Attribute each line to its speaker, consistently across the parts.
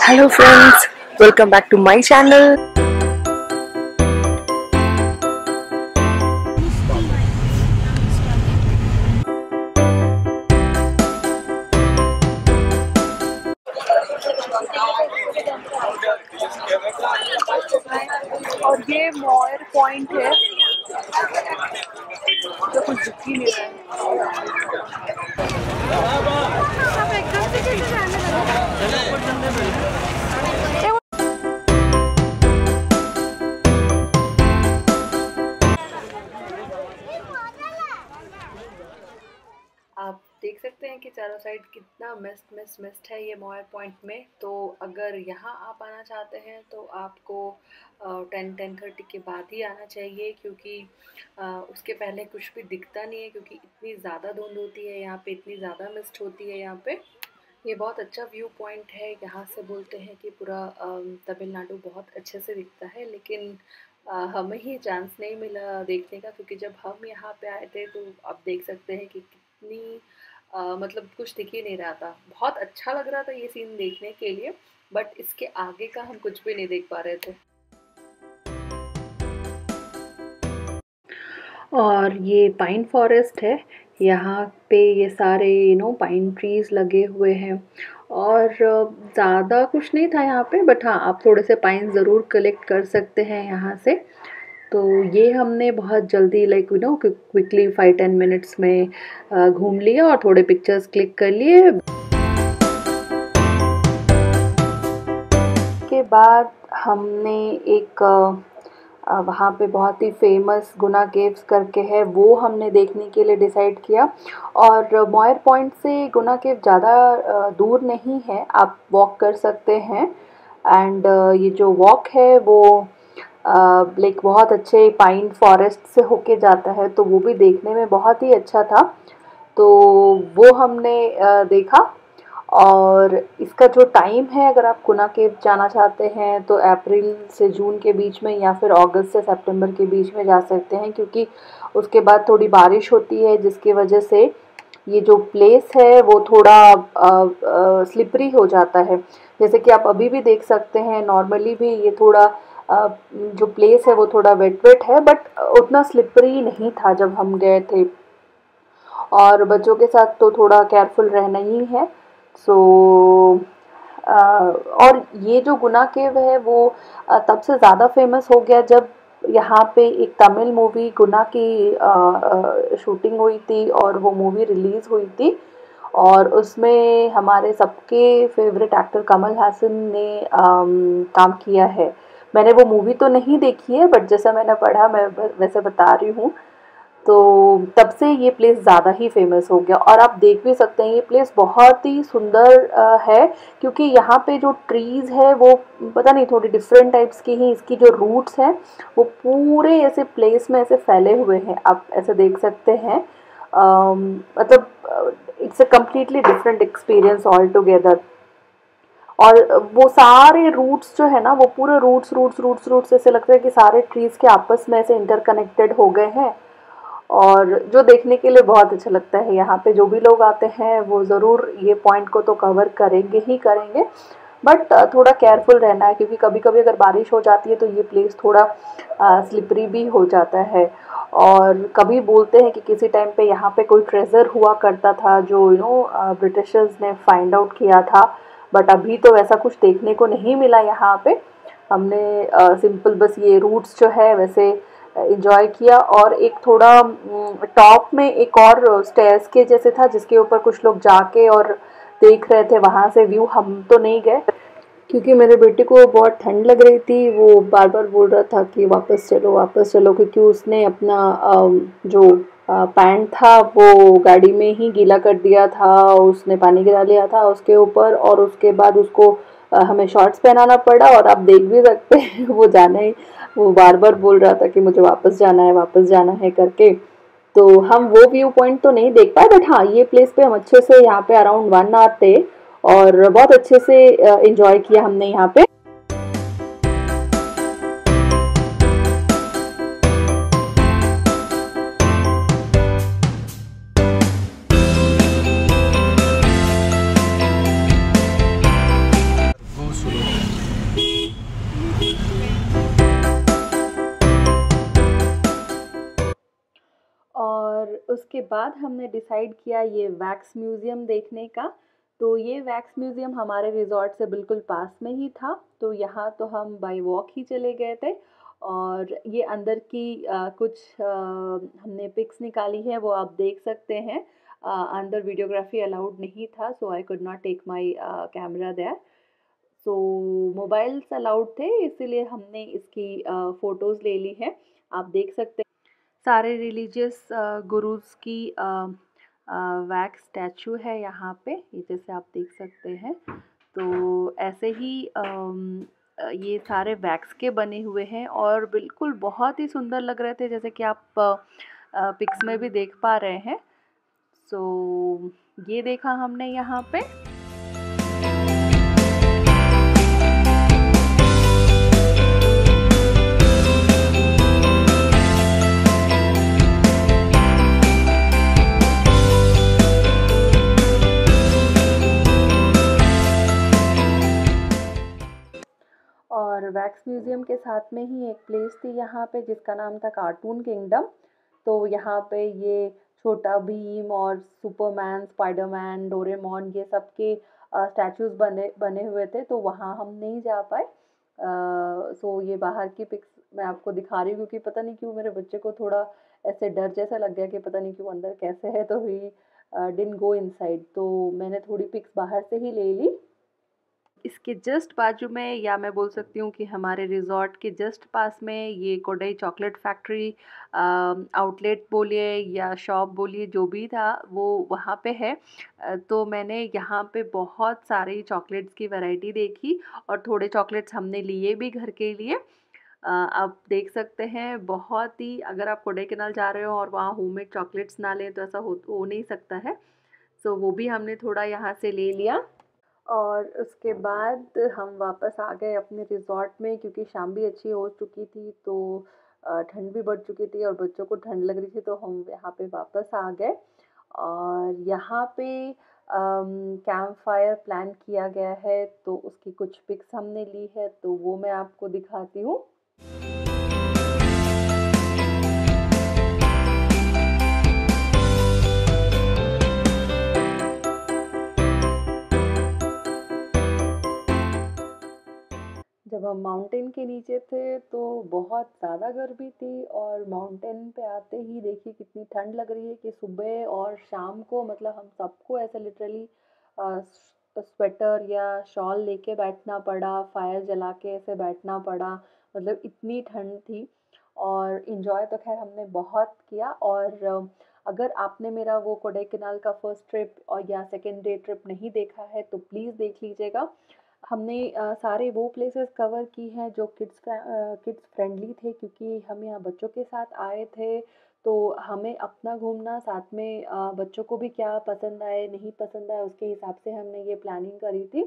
Speaker 1: Hello friends, welcome back to my channel. और ये moire point है जो कुछ दिख ही नहीं रहा है। आप देख सकते हैं कि चारों साइड कितना मिस्ट है ये मॉयर पॉइंट में। तो अगर यहाँ आप आना चाहते हैं तो आपको 10-10:30 के बाद ही आना चाहिए, क्योंकि उसके पहले कुछ भी दिखता नहीं है, क्योंकि इतनी ज़्यादा धुंध होती है यहाँ पे, इतनी ज़्यादा मिस्ट होती है यहाँ पे। ये बहुत अच्छा व्यू पॉइंट है। यहाँ से बोलते हैं कि पूरा तमिलनाडु बहुत अच्छे से दिखता है, लेकिन हमें ही चांस नहीं मिला देखने का, क्योंकि जब हम यहाँ पे आए थे तो आप देख सकते हैं कि कितनी मतलब कुछ दिख ही नहीं रहा था। बहुत अच्छा लग रहा था ये सीन देखने के लिए, बट इसके आगे का हम कुछ भी नहीं देख पा रहे थे। और ये पाइन फॉरेस्ट है, यहाँ पे ये सारे पाइन ट्रीज लगे हुए हैं। और ज़्यादा कुछ नहीं था यहाँ पे, बट हाँ आप थोड़े से पाइन ज़रूर कलेक्ट कर सकते हैं यहाँ से। तो ये हमने बहुत जल्दी क्विकली 5-10 मिनट्स में घूम लिया और थोड़े पिक्चर्स क्लिक कर लिए। के बाद हमने एक वहाँ पे बहुत ही फेमस गुना केव्स करके है, वो हमने देखने के लिए डिसाइड किया। और मॉयर पॉइंट से गुना केव ज़्यादा दूर नहीं है, आप वॉक कर सकते हैं। एंड ये जो वॉक है वो बहुत अच्छे पाइन फॉरेस्ट से होके जाता है, तो वो भी देखने में बहुत ही अच्छा था। तो वो हमने देखा। और इसका जो टाइम है, अगर आप गुना केव जाना चाहते हैं तो अप्रैल से जून के बीच में या फिर अगस्त से सितंबर के बीच में जा सकते हैं, क्योंकि उसके बाद थोड़ी बारिश होती है, जिसकी वजह से ये जो प्लेस है वो थोड़ा स्लिपरी हो जाता है। जैसे कि आप अभी भी देख सकते हैं, नॉर्मली भी ये थोड़ा जो प्लेस है वो थोड़ा वेट है, बट उतना स्लिपरी नहीं था जब हम गए थे। और बच्चों के साथ तो थोड़ा केयरफुल रहना ही है। और ये जो गुना केव है वो तब से ज़्यादा फेमस हो गया जब यहाँ पे एक तमिल मूवी गुना की शूटिंग हुई थी, और वो मूवी रिलीज़ हुई थी। और उसमें हमारे सबके फेवरेट एक्टर कमल हासन ने काम किया है। मैंने वो मूवी तो नहीं देखी है, बट जैसा मैंने पढ़ा मैं वैसे बता रही हूँ। तो तब से ये प्लेस ज़्यादा ही फेमस हो गया। और आप देख भी सकते हैं ये प्लेस बहुत ही सुंदर है, क्योंकि यहाँ पे जो ट्रीज़ है वो पता नहीं थोड़ी डिफरेंट टाइप्स की ही, इसकी जो रूट्स हैं वो पूरे ऐसे प्लेस में ऐसे फैले हुए हैं, आप ऐसे देख सकते हैं। मतलब it's a completely different experience all together. और वो सारे रूट्स जो है ना, वो पूरे रूट्स ऐसे लगता है कि सारे ट्रीज़ के आपस में ऐसे इंटरकनेक्टेड हो गए हैं, और जो देखने के लिए बहुत अच्छा लगता है। यहाँ पे जो भी लोग आते हैं वो ज़रूर ये पॉइंट को तो कवर करेंगे ही करेंगे, बट थोड़ा केयरफुल रहना है, क्योंकि कभी कभी अगर बारिश हो जाती है तो ये प्लेस थोड़ा स्लिपरी भी हो जाता है। और कभी बोलते हैं कि किसी टाइम पे यहाँ पे कोई ट्रेजर हुआ करता था जो ब्रिटिशर्स ने फाइंड आउट किया था, बट अभी तो वैसा कुछ देखने को नहीं मिला यहाँ पे। हमने सिंपल बस ये रूट्स जो है वैसे इंजॉय किया। और एक थोड़ा टॉप में एक और स्टेयर्स के जैसे था, जिसके ऊपर कुछ लोग जाके और देख रहे थे वहाँ से व्यू। हम तो नहीं गए, क्योंकि मेरे बेटे को बहुत ठंड लग रही थी, वो बार बार बोल रहा था कि वापस चलो, क्योंकि उसने अपना जो पैंट था वो गाड़ी में ही गीला कर दिया था, उसने पानी गिरा लिया था उसके ऊपर, और उसके बाद उसको हमें शॉर्ट्स पहनाना पड़ा। और आप देख भी सकते हैं वो बार बार बोल रहा था कि मुझे वापस जाना है करके। तो हम वो व्यू पॉइंट तो नहीं देख पाए, बट हाँ ये प्लेस पे हम अच्छे से यहाँ पे अराउंड 1 आवर थे, और बहुत अच्छे से एंजॉय किया हमने यहाँ पे। उसके बाद हमने डिसाइड किया ये वैक्स म्यूज़ियम देखने का। तो ये वैक्स म्यूज़ियम हमारे रिज़ॉर्ट से बिल्कुल पास में ही था, तो यहाँ तो हम बाय वॉक ही चले गए थे। और ये अंदर की कुछ हमने पिक्स निकाली है, वो आप देख सकते हैं। अंदर वीडियोग्राफी अलाउड नहीं था, so I could not take my camera there. So mobiles allowed थे, इसीलिए हमने इसकी फ़ोटोज़ ले ली है। आप देख सकते हैं सारे रिलीजियस गुरुज़ की वैक्स स्टैचू है यहाँ पे, ये जैसे आप देख सकते हैं। तो ऐसे ही ये सारे वैक्स के बने हुए हैं और बिल्कुल बहुत ही सुंदर लग रहे थे, जैसे कि आप पिक्स में भी देख पा रहे हैं। सो ये देखा हमने यहाँ पे। और वैक्स म्यूज़ियम के साथ में ही एक प्लेस थी यहाँ पे जिसका नाम था कार्टून किंगडम। तो यहाँ पे ये छोटा भीम और सुपरमैन, स्पाइडरमैन, डोरेमोन, ये सब के स्टैचूज़ बने बने हुए थे, तो वहाँ हम नहीं जा पाए। सो ये बाहर की पिक्स मैं आपको दिखा रही हूँ, क्योंकि पता नहीं क्यों मेरे बच्चे को थोड़ा ऐसे डर जैसा लग गया कि पता नहीं क्यों अंदर कैसे है, तो ही डिडंट गो इनसाइड, तो मैंने थोड़ी पिक्स बाहर से ही ले ली। इसके जस्ट बाजू में, या मैं बोल सकती हूँ कि हमारे रिज़ॉर्ट के जस्ट पास में, ये कोडई चॉकलेट फैक्ट्री आउटलेट बोलिए या शॉप बोलिए, जो भी था वो वहाँ पे है। तो मैंने यहाँ पे बहुत सारी चॉकलेट्स की वैरायटी देखी और थोड़े चॉकलेट्स हमने लिए भी घर के लिए। आप देख सकते हैं बहुत ही, अगर आप कोडाईकनाल जा रहे हो और वहाँ होममेड चॉकलेट्स ना लें तो ऐसा हो नहीं सकता है। सो वो भी हमने थोड़ा यहाँ से ले लिया और उसके बाद हम वापस आ गए अपने रिज़ॉर्ट में, क्योंकि शाम भी अच्छी हो चुकी थी, तो ठंड भी बढ़ चुकी थी और बच्चों को ठंड लग रही थी, तो हम यहाँ पे वापस आ गए। और यहाँ पे कैंप फायर प्लान किया गया है, तो उसकी कुछ पिक्स हमने ली है, तो वो मैं आपको दिखाती हूँ। जब हम माउंटेन के नीचे थे तो बहुत ज़्यादा गर्मी थी, और माउंटेन पे आते ही देखिए कितनी ठंड लग रही है कि सुबह और शाम को मतलब हम सबको ऐसे लिटरली स्वेटर या शॉल लेके बैठना पड़ा, फायर जला के ऐसे बैठना पड़ा, मतलब इतनी ठंड थी। और इन्जॉय तो खैर हमने बहुत किया। और अगर आपने मेरा वो कोडाईकनाल का फर्स्ट ट्रिप और या सेकेंड डे ट्रिप नहीं देखा है तो प्लीज़ देख लीजिएगा। हमने सारे वो प्लेसेस कवर की हैं जो किड्स फ्रेंडली थे, क्योंकि हम यहाँ बच्चों के साथ आए थे, तो हमें अपना घूमना साथ में बच्चों को भी क्या पसंद आए नहीं पसंद आए उसके हिसाब से हमने ये प्लानिंग करी थी।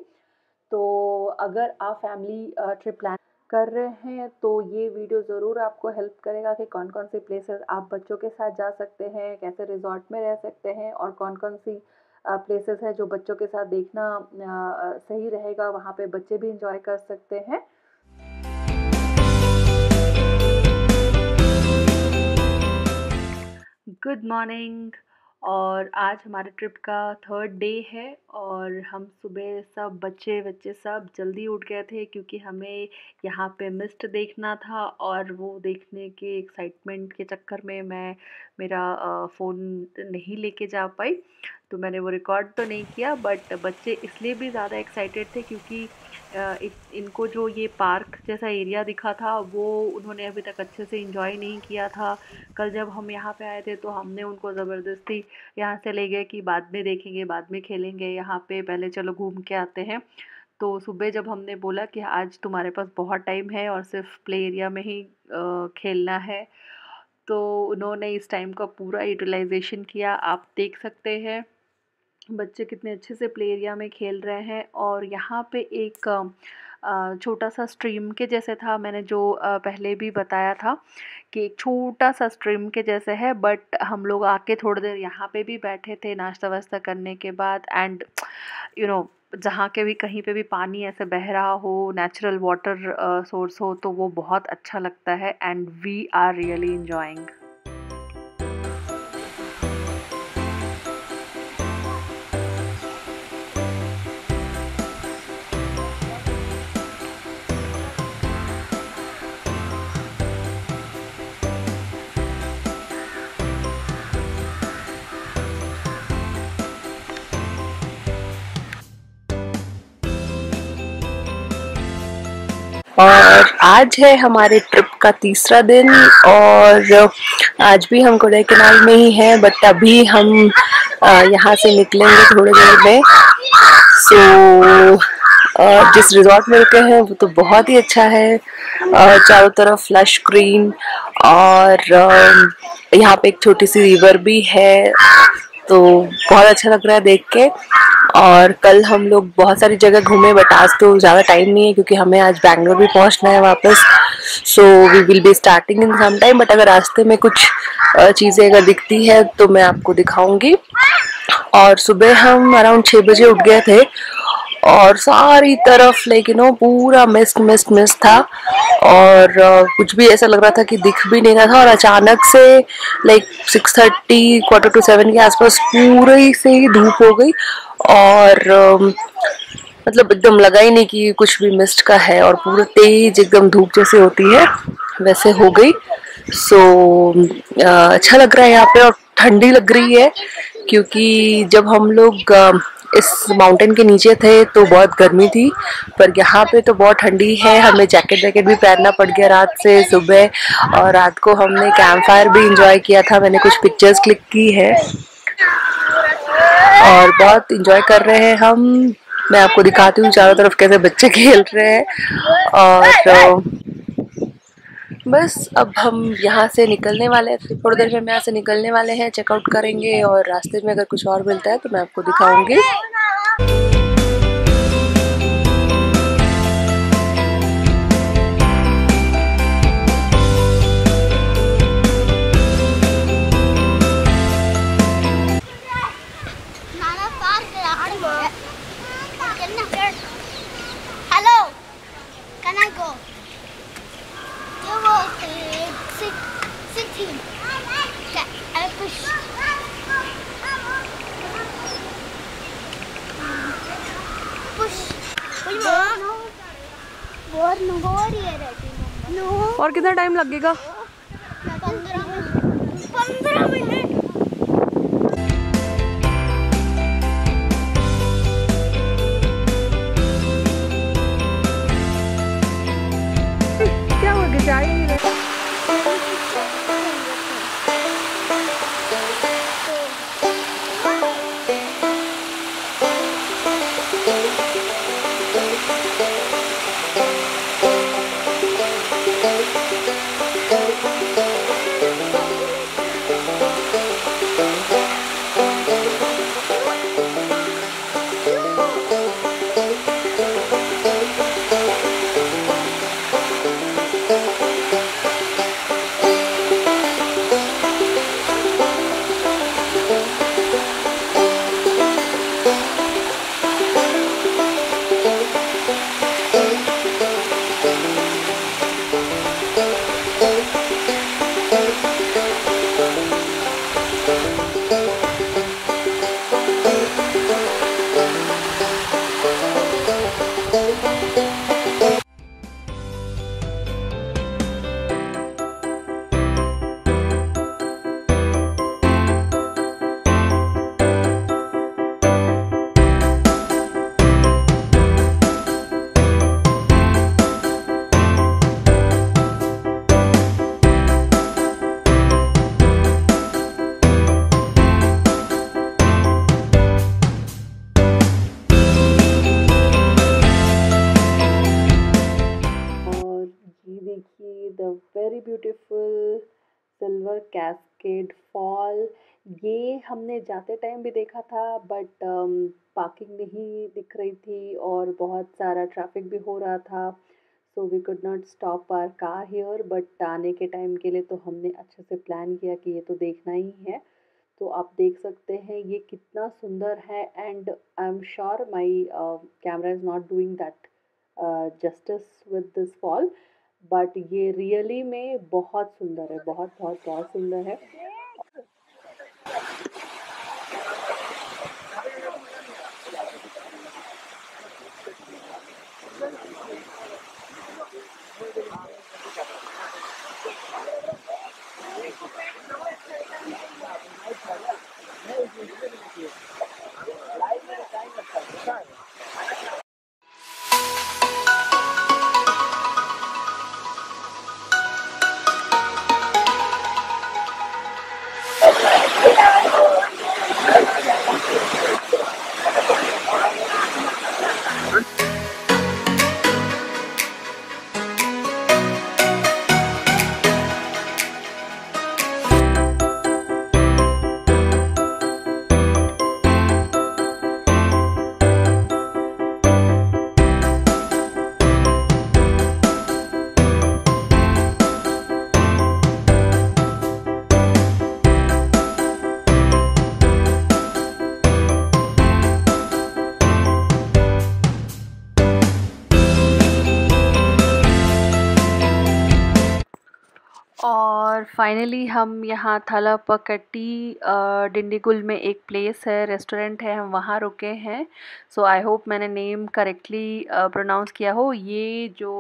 Speaker 1: तो अगर आप फैमिली ट्रिप प्लान कर रहे हैं तो ये वीडियो ज़रूर आपको हेल्प करेगा कि कौन कौन से प्लेसेस आप बच्चों के साथ जा सकते हैं, कैसे रिजॉर्ट में रह सकते हैं, और कौन कौन सी प्लेसेस हैं जो बच्चों के साथ देखना सही रहेगा, वहाँ पे बच्चे भी इंजॉय कर सकते हैं। Good morning. और आज हमारे ट्रिप का थर्ड डे है और हम सुबह सब बच्चे बच्चे सब जल्दी उठ गए थे, क्योंकि हमें यहाँ पे मिस्ट देखना था, और वो देखने के एक्साइटमेंट के चक्कर में मैं मेरा फ़ोन नहीं लेके जा पाई, तो मैंने वो रिकॉर्ड तो नहीं किया। बट बच्चे इसलिए भी ज़्यादा एक्साइटेड थे क्योंकि इनको जो ये पार्क जैसा एरिया दिखा था वो उन्होंने अभी तक अच्छे से इंजॉय नहीं किया था। कल जब हम यहाँ पे आए थे तो हमने उनको ज़बरदस्ती यहाँ से ले गए कि बाद में देखेंगे, बाद में खेलेंगे, यहाँ पे पहले चलो घूम के आते हैं। तो सुबह जब हमने बोला कि आज तुम्हारे पास बहुत टाइम है और सिर्फ प्ले एरिया में ही खेलना है, तो उन्होंने इस टाइम का पूरा यूटिलाइजेशन किया। आप देख सकते हैं बच्चे कितने अच्छे से प्ले एरिया में खेल रहे हैं। और यहाँ पे एक छोटा सा स्ट्रीम के जैसे था, मैंने जो पहले भी बताया था कि एक छोटा सा स्ट्रीम के जैसे है, बट हम लोग आके थोड़ी देर यहाँ पे भी बैठे थे नाश्ता वास्ता करने के बाद। एंड जहाँ के भी कहीं पे भी पानी ऐसे बह रहा हो, नेचुरल वाटर सोर्स हो, तो वो बहुत अच्छा लगता है and we are really enjoying.
Speaker 2: और आज है हमारे ट्रिप का तीसरा दिन और आज भी हम कोडाईकनाल में ही हैं, बट अभी हम यहाँ से निकलेंगे थोड़ी देर में। सो जिस रिजॉर्ट में रुके हैं वो तो बहुत ही अच्छा है, चारों तरफ फ्लश ग्रीन और यहाँ पे एक छोटी सी रिवर भी है, तो बहुत अच्छा लग रहा है देख के। और कल हम लोग बहुत सारी जगह घूमे, बट आज तो ज़्यादा टाइम नहीं है क्योंकि हमें आज बैंगलोर भी पहुंचना है वापस। So we will be starting in some time, but अगर रास्ते में कुछ चीज़ें अगर दिखती है तो मैं आपको दिखाऊंगी। और सुबह हम अराउंड 6 बजे उठ गए थे और सारी तरफ लाइक पूरा मिस्ट मिस्ट मिस्ट था और कुछ भी ऐसा लग रहा था कि दिख भी नहीं रहा था। और अचानक से लाइक 6:30 7:15 के आसपास पूरे से ही धूप हो गई और मतलब एकदम लगा ही नहीं कि कुछ भी मिस्ट का है और पूरा तेज एकदम धूप जैसे होती है वैसे हो गई। सो अच्छा लग रहा है यहाँ पे और ठंडी लग रही है क्योंकि जब हम लोग इस माउंटेन के नीचे थे तो बहुत गर्मी थी, पर यहाँ पे तो बहुत ठंडी है। हमें जैकेट वैकेट भी पहनना पड़ गया रात से सुबह, और रात को हमने कैंप फायर भी इंजॉय किया था, मैंने कुछ पिक्चर्स क्लिक की है और बहुत इंजॉय कर रहे हैं हम। मैं आपको दिखाती हूँ चारों तरफ कैसे बच्चे खेल रहे हैं और बस अब हम यहाँ से निकलने वाले हैं, थोड़ी देर में हम यहाँ से निकलने वाले हैं, चेकआउट करेंगे और रास्ते में अगर कुछ और मिलता है तो मैं आपको दिखाऊंगी। और कितना टाइम लगेगा?
Speaker 3: 15 मिनट।
Speaker 2: क्या हो गया, जा ही नहीं रहे। Very beautiful silver cascade fall. ये हमने जाते टाइम भी देखा था, बट पार्किंग नहीं दिख रही थी और बहुत सारा ट्रैफिक भी हो रहा था, so we could not stop our car here. But आने के टाइम के लिए तो हमने अच्छे से प्लान किया कि ये तो देखना ही है। तो आप देख सकते हैं ये कितना सुंदर है, and I am sure my camera is not doing that justice with this fall, but ये रियली में बहुत सुंदर है, बहुत बहुत बहुत सुंदर है।
Speaker 1: फाइनली हम यहाँ थलापकट्टी डिंडीगुल में एक प्लेस है, रेस्टोरेंट है, हम वहाँ रुके हैं। सो आई होप मैंने नेम करेक्टली प्रोनाउंस किया हो। ये जो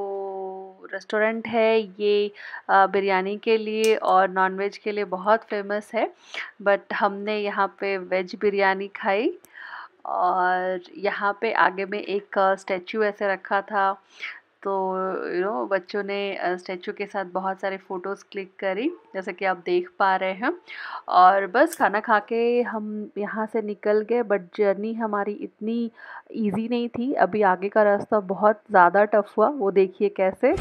Speaker 1: रेस्टोरेंट है ये बिरयानी के लिए और नॉनवेज के लिए बहुत फेमस है, बट हमने यहाँ पे वेज बिरयानी खाई। और यहाँ पे आगे में एक स्टैचू ऐसे रखा था, तो बच्चों ने स्टैचू के साथ बहुत सारे फ़ोटोज़ क्लिक करी, जैसे कि आप देख पा रहे हैं। और बस खाना खा के हम यहाँ से निकल गए, बट जर्नी हमारी इतनी इजी नहीं थी। अभी आगे का रास्ता बहुत ज़्यादा टफ हुआ, वो देखिए कैसे।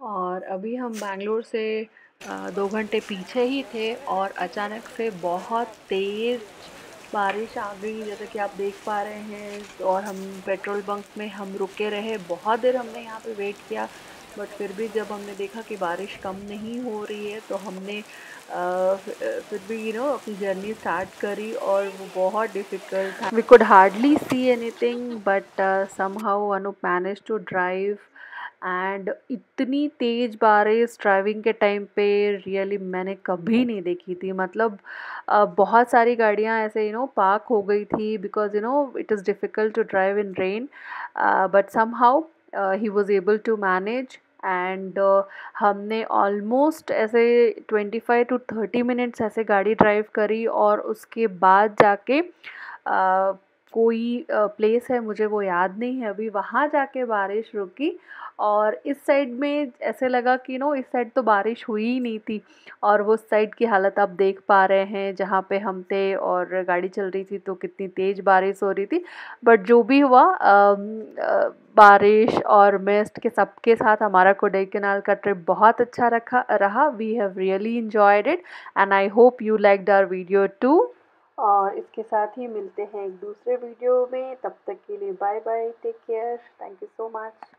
Speaker 1: और अभी हम बैंगलोर से 2 घंटे पीछे ही थे और अचानक से बहुत तेज़ बारिश आ गई, जैसे कि आप देख पा रहे हैं। और हम पेट्रोल बंक में हम रुके रहे, बहुत देर हमने यहाँ पे वेट किया, बट फिर भी जब हमने देखा कि बारिश कम नहीं हो रही है तो हमने फिर भी अपनी जर्नी स्टार्ट करी। और वो बहुत डिफ़िकल्ट था, we could hardly see anything, but somehow Anup manage to drive. And इतनी तेज़ बारिश ड्राइविंग के टाइम पे रियली मैंने कभी नहीं देखी थी। मतलब बहुत सारी गाड़ियाँ ऐसे पार्क हो गई थी, because it is difficult to drive in rain, but somehow ही was able to manage. And हमने ऑलमोस्ट ऐसे 25 to 30 मिनट्स ऐसे गाड़ी ड्राइव करी, और उसके बाद जाके कोई प्लेस है, मुझे वो याद नहीं है अभी, वहाँ जाके बारिश रुकी। और इस साइड में ऐसे लगा कि इस साइड तो बारिश हुई ही नहीं थी, और वो साइड की हालत आप देख पा रहे हैं जहाँ पे हम थे और गाड़ी चल रही थी तो कितनी तेज़ बारिश हो रही थी। बट जो भी हुआ, बारिश और मिस्ट के सबके साथ हमारा कोडाईकनाल का ट्रिप बहुत अच्छा रहा। We have really enjoyed it, and I hope you liked our video too. और इसके साथ ही मिलते हैं एक दूसरे वीडियो में, तब तक के लिए bye bye, take care, thank you so much.